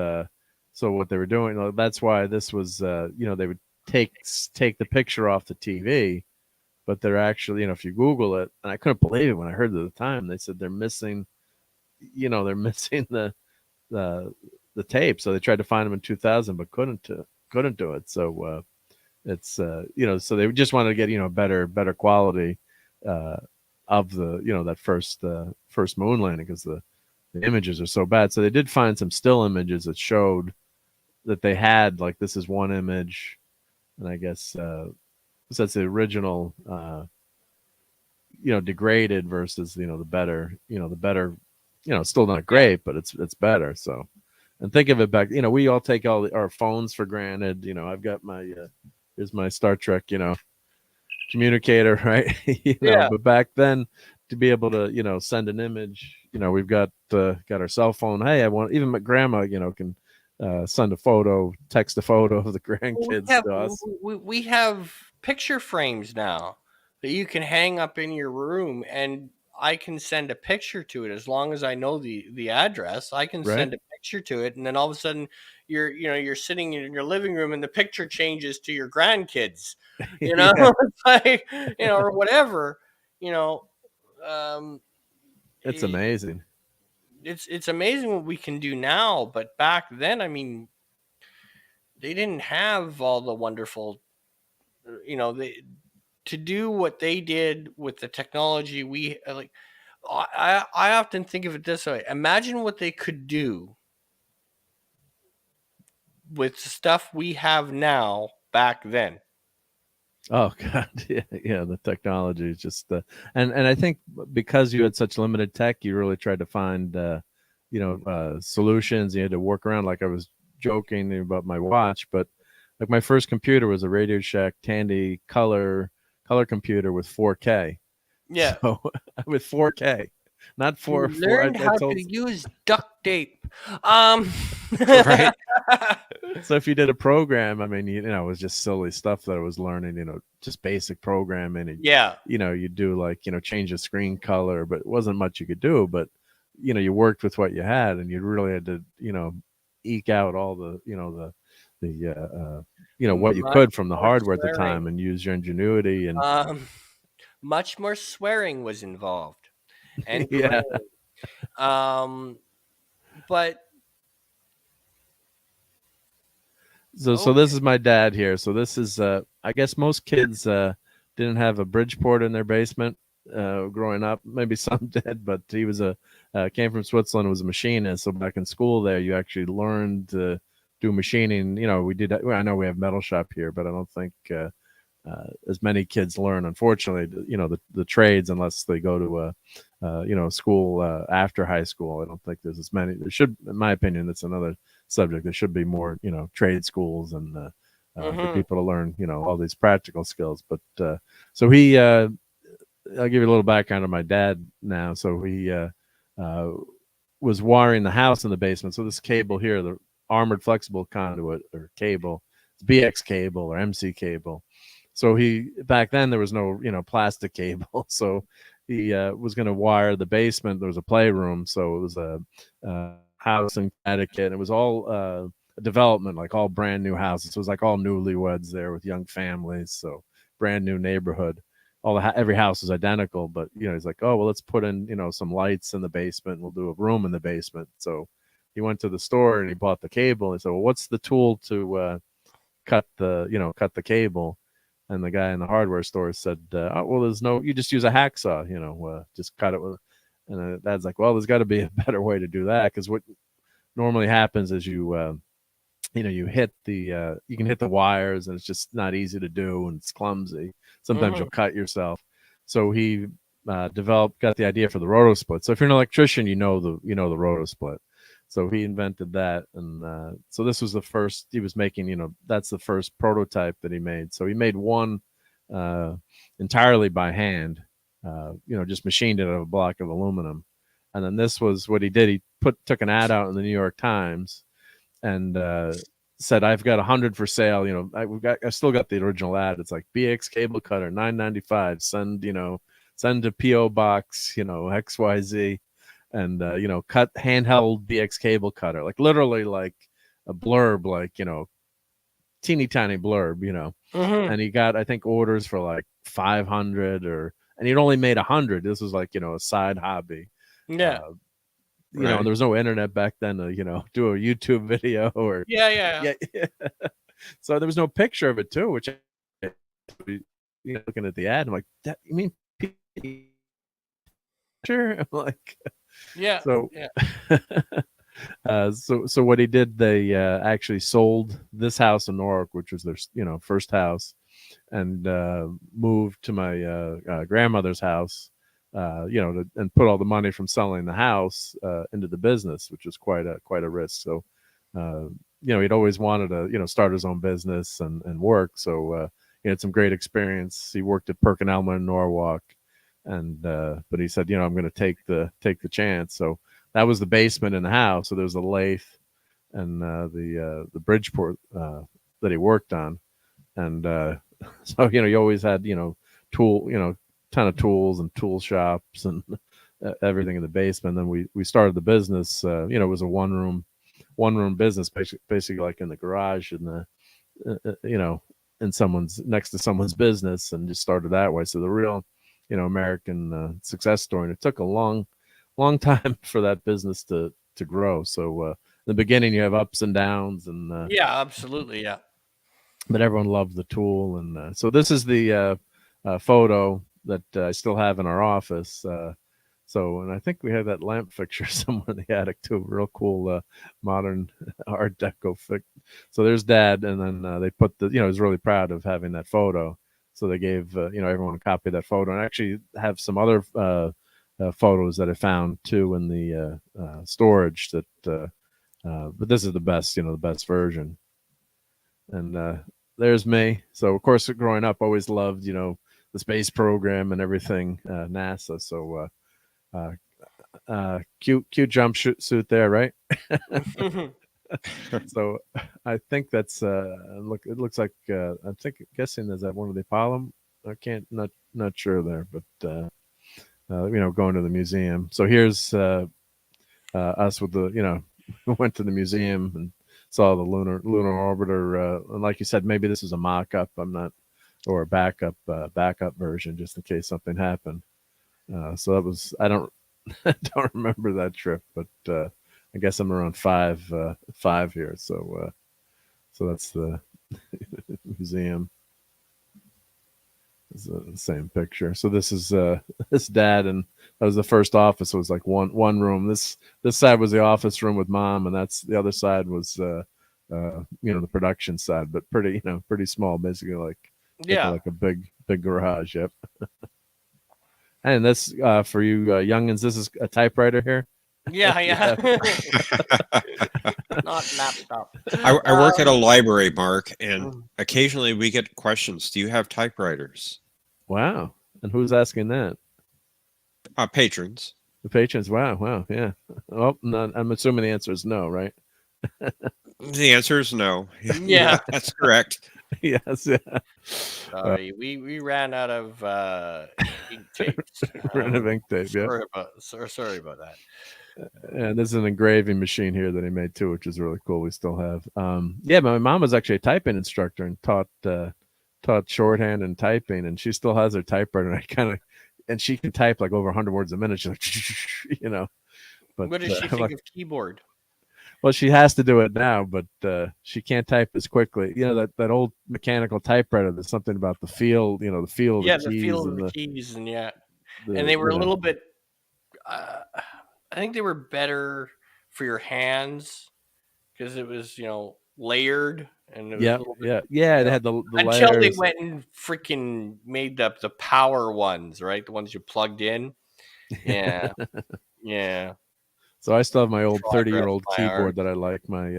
So what they were doing, that's why this was, they would take the picture off the TV, but they're actually, if you Google it, and I couldn't believe it when I heard it at the time, they said they're missing the tape. So they tried to find them in 2000, but couldn't do it. So it's so they just wanted to get better quality of the that first moon landing, because the images are so bad. So they did find some still images that showed that they had, this is one image, and I guess that's the original degraded versus the better, still not great, but it's better. So, and think of it back, we all take our phones for granted. I've got my here's my Star Trek communicator, right? But back then to be able to, send an image. We've got our cell phone. Hey, I want, even my grandma, can send a photo, text a photo of the grandkids to us. We have picture frames now that you can hang up in your room, and I can send a picture to it as long as I know the address. I can send a picture to it, and then all of a sudden you're sitting in your living room and the picture changes to your grandkids. Yeah. It's like, or whatever. Um, It's amazing. It's amazing what we can do now, but back then, I mean, they didn't have all the wonderful, they to do what they did with the technology we like. I often think of it this way: imagine what they could do with stuff we have now back then. Oh God, yeah. The technology is just, and I think because you had such limited tech, you really tried to find, solutions. You had to work around. Like I was joking about my watch, but like my first computer was a Radio Shack Tandy color computer with 4K. Yeah, So with 4K, not you 4. learned how to use duct tape. Right. So if you did a program, I mean, it was just silly stuff that I was learning, just basic programming. And, Yeah. you do like, change the screen color, but it wasn't much you could do. But, you worked with what you had, and you really had to, eke out all the, what you could from the hardware at the time, and use your ingenuity. And much more swearing was involved, and yeah. But So this is my dad here. So this is, I guess most kids didn't have a Bridgeport in their basement growing up. Maybe some did, but he was came from Switzerland, was a machinist. So back in school there, you actually learned to do machining. We did. I know we have metal shop here, but I don't think as many kids learn, unfortunately, the trades, unless they go to a school after high school. I don't think there's as many. There should, in my opinion, that's another subject. There should be more, trade schools and for people to learn, all these practical skills. But so he, I'll give you a little background on my dad now. So he was wiring the house in the basement. So this cable here, the armored flexible conduit or cable, it's BX cable or MC cable. So back then there was no, plastic cable. So he was going to wire the basement. There was a playroom. So it was a house in Connecticut. It was all development, like all brand new houses. So it was like all newlyweds there with young families. So brand new neighborhood. Every house is identical, but he's like, oh well, let's put in some lights in the basement. We'll do a room in the basement. So he went to the store and he bought the cable. And said, well, what's the tool to cut the cable? And the guy in the hardware store said, oh, well, you just use a hacksaw, just cut it with. And Dad's like, well, there's got to be a better way to do that, because what normally happens is you hit you can hit the wires, and it's just not easy to do, and it's clumsy. Sometimes you'll cut yourself. So he got the idea for the roto split. So if you're an electrician, the roto split. So he invented that, and so this was the first he was making. That's the first prototype that he made. So he made one entirely by hand. Just machined it out of a block of aluminum, and then this was what he did. He took an ad out in the New York Times, and said, "I've got 100 for sale." I still got the original ad. It's like BX cable cutter, $9.95. Send to PO Box, XYZ. And cut handheld BX cable cutter, like literally like a blurb, like teeny tiny blurb, and he got, I think, orders for like 500, and he'd only made 100. This was like a side hobby. Yeah. And there was no internet back then to do a YouTube video or yeah. So there was no picture of it too, which looking at the ad, I'm like, you mean picture? I'm like, yeah. So, yeah. So what he did, they actually sold this house in Norwalk, which was their first house, and moved to my grandmother's house, and put all the money from selling the house into the business, which was quite a risk. So, he'd always wanted to start his own business and work. So he had some great experience. He worked at PerkinElmer in Norwalk. and but he said, I'm going to take the chance. So that was the basement in the house. So there was a lathe and the Bridgeport that he worked on, and so you always had ton of tools and tool shops and everything in the basement. And then we started the business. It was a one room business, basically like in the garage in the in someone's next to someone's business, and just started that way. So the real American success story. And it took a long time for that business to grow. So in the beginning you have ups and downs, and yeah, absolutely, yeah. But everyone loved the tool, and so this is the photo that I still have in our office. And I think we have that lamp fixture somewhere in the attic too. Real cool modern Art Deco fix. So there's Dad, and then they put the, he was really proud of having that photo. So they gave everyone a copy of that photo, and I actually have some other photos that I found too in the storage. But this is the best, the best version. And there's me. So of course, growing up, always loved the space program and everything, NASA. So cute jumpsuit there, right? So I think that's look. It looks like I'm guessing is that one of the Apollo. I can't not sure there, but going to the museum. So here's us with the went to the museum and saw the lunar orbiter. And like you said, maybe this is a mock-up. I'm not, or a backup version, just in case something happened. So that was, I don't remember that trip, but I guess I'm around five here. So that's the museum. It's the same picture. So this is this Dad, and that was the first office. It was like one room. This side was the office room with Mom, and that's the other side was the production side, but pretty small, basically like a big begarage. Yep. And this for you youngins, this is a typewriter here. Yeah. Not laptop. I work at a library, Mark, and occasionally we get questions. Do you have typewriters? Wow. And who's asking that? Patrons. The patrons. Wow. Yeah. Well, I'm assuming the answer is no, right? The answer is no. Yeah. That's correct. Yes. Yeah. Sorry, we ran out of ink tapes. Ran out of ink tape. Sorry about that. And there's an engraving machine here that he made too, which is really cool. We still have. My mom was actually a typing instructor and taught shorthand and typing, and she still has her typewriter. And she can type like over 100 words a minute. She's like, But what does she think of keyboard? Well, she has to do it now, but she can't type as quickly. That old mechanical typewriter. There's something about the feel. The feel. Yeah, the feel of the keys, and and they were a little bit. I think they were better for your hands because it was layered, and it was They had the until layers. they went and freaking made the power ones, right? The ones you plugged in. Yeah. So I still have my old 30-year-old keyboard that I like, my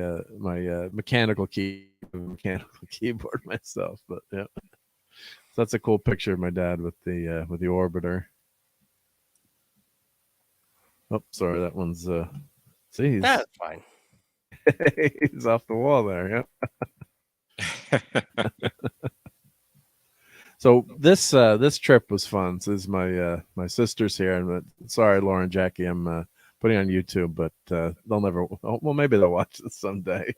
mechanical keyboard myself. But yeah, so that's a cool picture of my dad with the orbiter. Oh, sorry, that one's that's fine. He's off the wall there. Yeah. So this trip was fun. So this is my sister's here, and sorry, Laura and Jackie, I'm putting on YouTube, but they'll never. Well, maybe they'll watch this someday.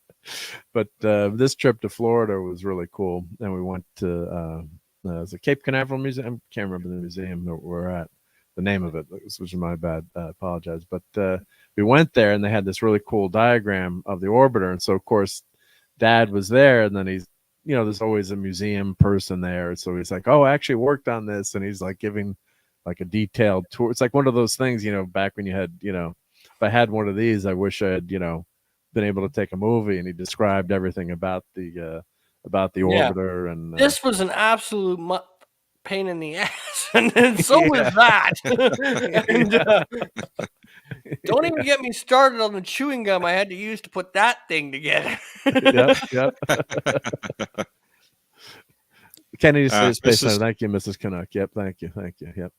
But this trip to Florida was really cool, and we went to the Cape Canaveral Museum. I can't remember the museum that we're at. The name of it, which is my bad. I apologize. But we went there, and they had this really cool diagram of the orbiter, and so of course, Dad was there, and then he's. There's always a museum person there, so he's like, "Oh, I actually worked on this," and he's like giving like a detailed tour. It's like one of those things, back when you had, if I had one of these, I wish I had, been able to take a movie. And he described everything about the orbiter. And this was an absolute pain in the ass, and so was that. And don't even get me started on the chewing gum I had to use to put that thing together. Yep. Kennedy says space. Thank you, Mrs. Canuck. Yep, thank you. Yep.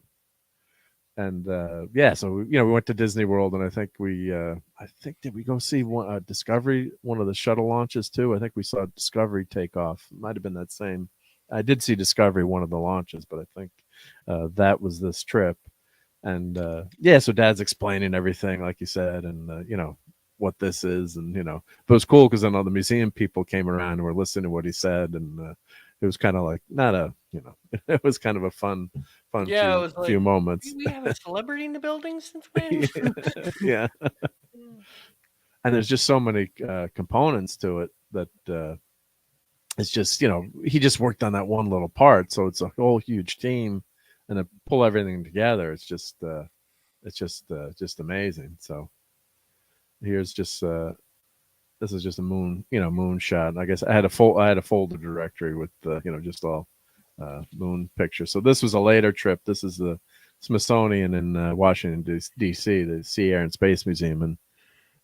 And yeah, so we went to Disney World, and I think did we go see one Discovery, one of the shuttle launches too? I think we saw Discovery take off. Might have been that same. I did see Discovery, one of the launches, but I think that was this trip. And yeah, so Dad's explaining everything, like you said, and what this is, and but it was cool because then all the museum people came around and were listening to what he said, and it was kind of like not a it was kind of a fun Yeah, it was few like, moments. we have a celebrity in the building since when? Yeah, and there's just so many components to it that it's just he just worked on that one little part, so it's a whole huge team, and to pull everything together, it's just amazing. So here's just this is just a moon shot. I guess I had a folder directory with just all moon pictures. So this was a later trip. This is the Smithsonian in Washington D.C., the Sea, Air, and Space Museum. And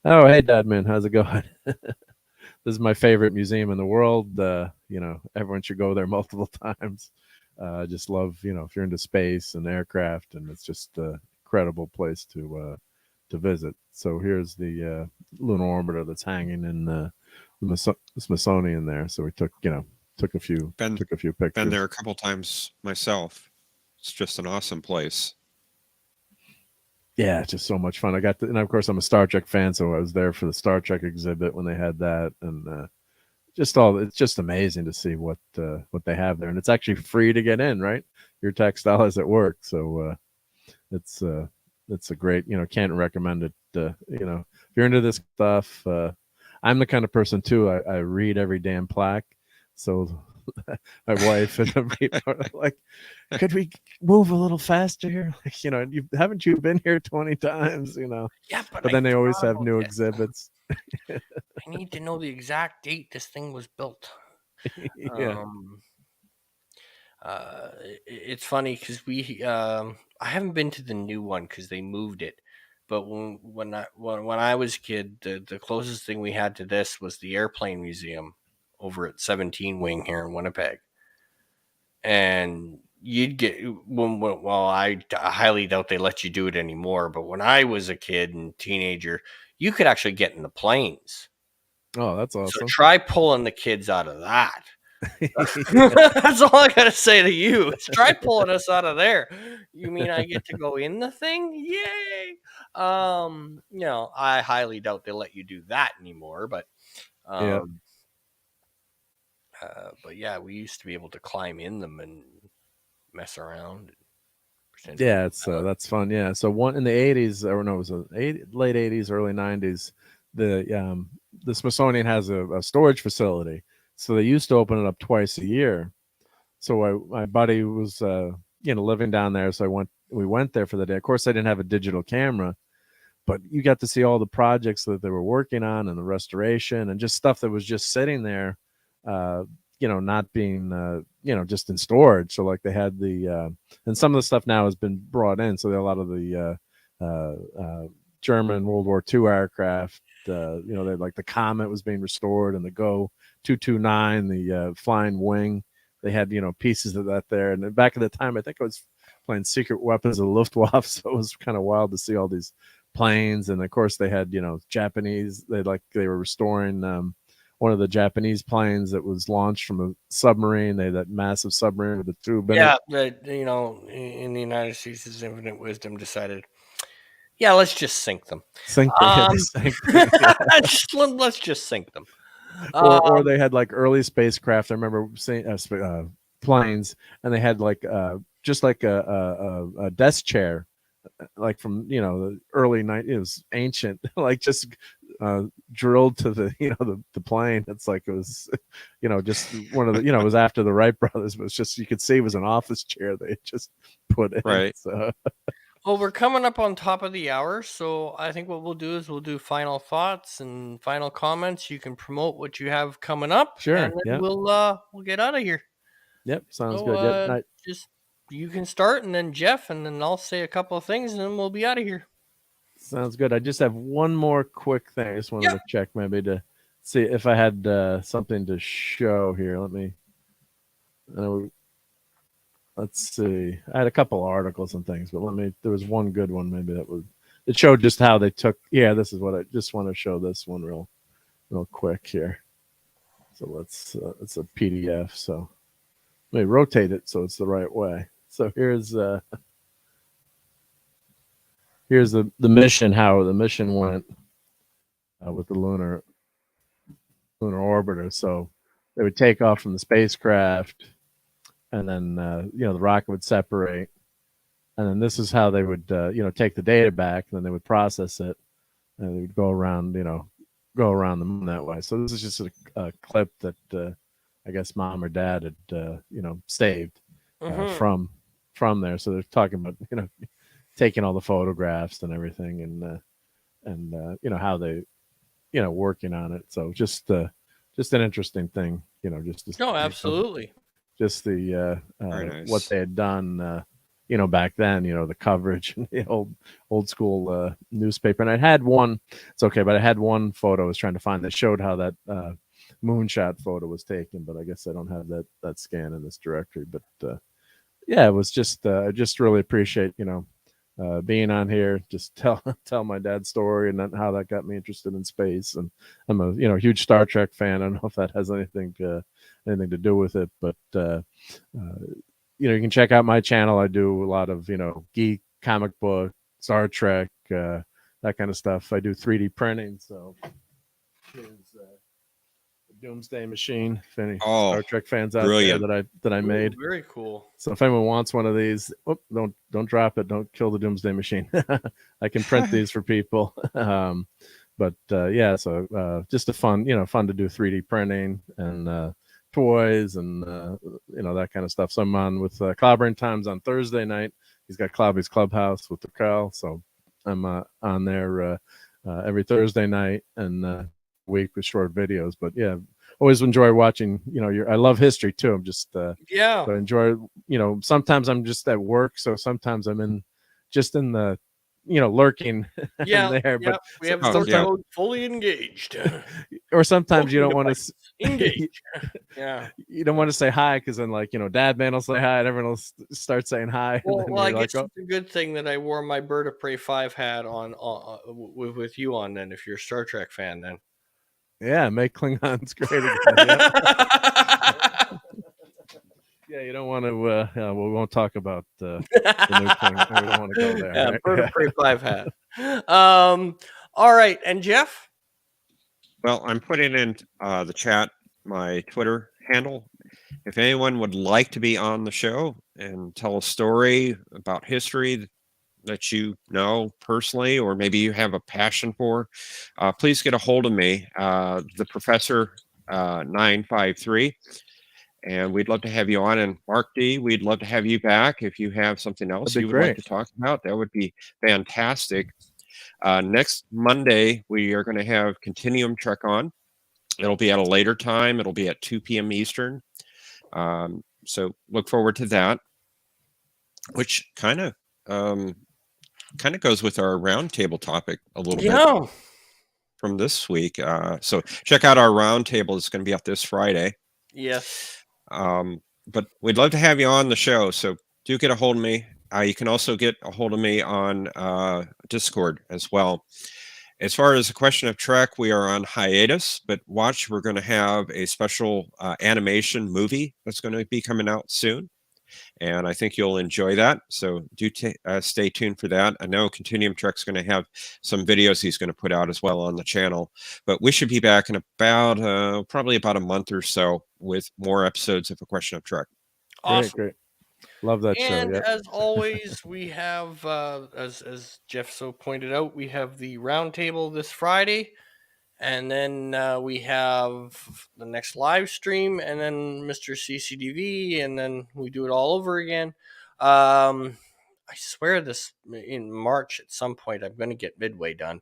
oh, hey, Dad, man, how's it going? This is my favorite museum in the world. Everyone should go there multiple times. I just love, if you're into space and aircraft, and it's just an incredible place to visit. So here's the Lunar Orbiter that's hanging in the Smithsonian there. So we took a few pictures. Been there a couple times myself. It's just an awesome place. Yeah, it's just so much fun. And of course I'm a Star Trek fan, so I was there for the Star Trek exhibit when they had that, and it's just amazing to see what they have there, and it's actually free to get in, right? Your tax dollars at work, so it's a great, can't recommend it. If you're into this stuff, I'm the kind of person too. I read every damn plaque, so my wife and the people are like, could we move a little faster here? Like, haven't you been here 20 times? Yeah, but then they always have new exhibits. I need to know the exact date this thing was built. Yeah. It's funny because I haven't been to the new one because they moved it. But when I was a kid, the closest thing we had to this was the Airplane Museum over at 17 Wing here in Winnipeg. And you'd get I highly doubt they let you do it anymore. But when I was a kid and teenager, you could actually get in the planes. Oh, that's awesome. So try pulling the kids out of that. That's all I gotta say to you. Try pulling us out of there. You mean I get to go in the thing? Yay! I highly doubt they let you do that anymore. But yeah. But yeah, we used to be able to climb in them and mess around. Yeah, it's that's fun. Yeah, so one in the 80s, or no, it was late 80s, early 90s. The Smithsonian has a storage facility, so they used to open it up twice a year. So my buddy was living down there, so we went there for the day. Of course, I didn't have a digital camera, but you got to see all the projects that they were working on, and the restoration, and just stuff that was just sitting there, not being just in storage. So like they had and some of the stuff now has been brought in, so there are a lot of the German World War II aircraft. They like the Comet was being restored, and the Go 229, the Flying Wing. They had pieces of that there. And back at the time, I think I was playing Secret Weapons of the Luftwaffe, so it was kind of wild to see all these planes. And of course, they had Japanese. They were restoring one of the Japanese planes that was launched from a submarine. They had that massive submarine with a tube in it. Yeah, but in the United States' infinite wisdom decided, yeah, let's just sink them. Sink them. Yeah. Let's just sink them. Or they had like early spacecraft. I remember seeing planes, and they had like just like a desk chair, like from the early night. It was ancient, like just drilled to the the plane. It's like it was just one of the it was after the Wright brothers, but it's just you could see it was an office chair they just put in. Right. So. Well, we're coming up on top of the hour, so I think what we'll do is we'll do final thoughts and final comments. You can promote what you have coming up, sure, and then we'll get out of here. Yep, sounds good. Yep. Just you can start, and then Jeff, and then I'll say a couple of things, and then we'll be out of here. Sounds good. I just have one more quick thing. I just wanted to check maybe to see if I had something to show here. Let me. let's see. I had a couple articles and things, but there was one good one maybe it showed just how they took. Yeah, this is what I just want to show this one real quick here. So it's a PDF. So let me rotate it so it's the right way. So here's the mission, how the mission went with the Lunar Orbiter. So they would take off from the spacecraft, and then the rocket would separate, and then this is how they would take the data back, and then they would process it, and they would go around the moon that way. So this is just a clip that I guess mom or dad had saved from there. So they're talking about taking all the photographs and everything, and how they working on it. So just an interesting thing, No, absolutely. Just the nice. what they had done back then, the coverage and the old school newspaper. And I had one, it's okay, but I had one photo I was trying to find that showed how that moonshot photo was taken, but I guess I don't have that scan in this directory. But yeah, it was just I just really appreciate being on here, just tell my dad's story and how that got me interested in space. And I'm a huge Star Trek fan. I don't know if that has anything to do with it, but you can check out my channel. I do a lot of geek, comic book, Star Trek, that kind of stuff. I do 3D printing. So here's the Doomsday Machine. If any Star Trek fans out there that I made. Very cool. So if anyone wants one of these, don't drop it. Don't kill the Doomsday Machine. I can print these for people. But yeah, so just fun to do 3D printing and toys and that kind of stuff. So I'm on with Clobbering Times on Thursday night. He's got Clobby's Clubhouse with the Cal. So I'm on there every Thursday night and week with short videos. But yeah, always enjoy watching. I love history too. I'm just so I enjoy. Sometimes I'm just at work, so sometimes I'm in the lurking there. But we have the fully engaged. Or sometimes you don't want to engage. You don't want to say hi because then Dad Man will say hi and everyone will start saying hi. Well, I guess it's a good thing that I wore my Bird of Prey 5 hat on with you on. Then, if you're a Star Trek fan, then yeah, make Klingons great again. Yeah, you don't want to. We won't talk about the new Klingon. We don't want to go there. Yeah, right? Bird of Prey 5 hat. All right, and Jeff. Well, I'm putting in the chat my Twitter handle. If anyone would like to be on the show and tell a story about history that you know personally, or maybe you have a passion for, please get a hold of me, the Professor 953, and we'd love to have you on. And Marc D, we'd love to have you back if you have something else you would like to talk about. That would be fantastic. Next Monday, we are going to have Continuum Trek on. It'll be at a later time. It'll be at 2 p.m. Eastern. So look forward to that, which kind of goes with our roundtable topic a little bit from this week. So check out our roundtable. It's going to be up this Friday. Yes. But we'd love to have you on the show. So do get a hold of me. You can also get a hold of me on Discord as well. As far as the question of Trek, we are on hiatus, but watch, we're going to have a special animation movie that's going to be coming out soon. And I think you'll enjoy that. So do stay tuned for that. I know Continuum Trek's going to have some videos he's going to put out as well on the channel. But we should be back in about probably about a month or so with more episodes of A Question of Trek. Awesome. Great. Love that show. And as always, we have, as Jeff so pointed out, we have the roundtable this Friday. And then we have the next live stream, and then Mr. CCDV, and then we do it all over again. I swear this in March at some point I'm going to get Midway done.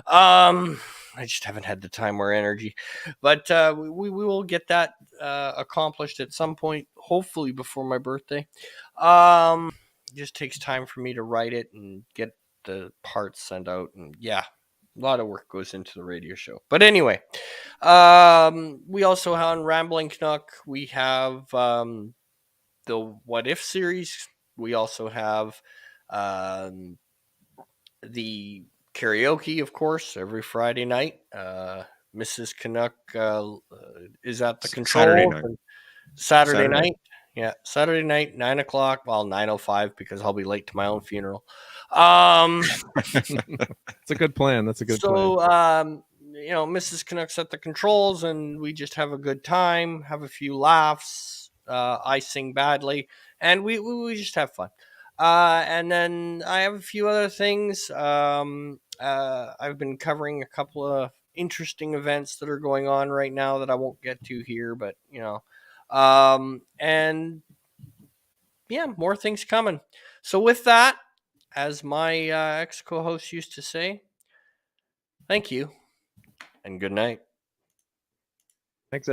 I just haven't had the time or energy, but we will get that accomplished at some point, hopefully before my birthday. It just takes time for me to write it and get the parts sent out, and yeah. A lot of work goes into the radio show. But anyway, we also have on Rambling Canuck, we have the What If series. We also have the karaoke, of course, every Friday night. Mrs. Canuck is at the Saturday controls. night. Saturday night. Yeah, Saturday night, 9:00. Well, 9:05 because I'll be late to my own funeral. It's a good plan. That's a good plan. So, Mrs. Canuck's at the controls, and we just have a good time, have a few laughs. I sing badly, and we just have fun. And then I have a few other things. I've been covering a couple of interesting events that are going on right now that I won't get to here, but and yeah, more things coming. So with that, as my ex co-host used to say, thank you and good night.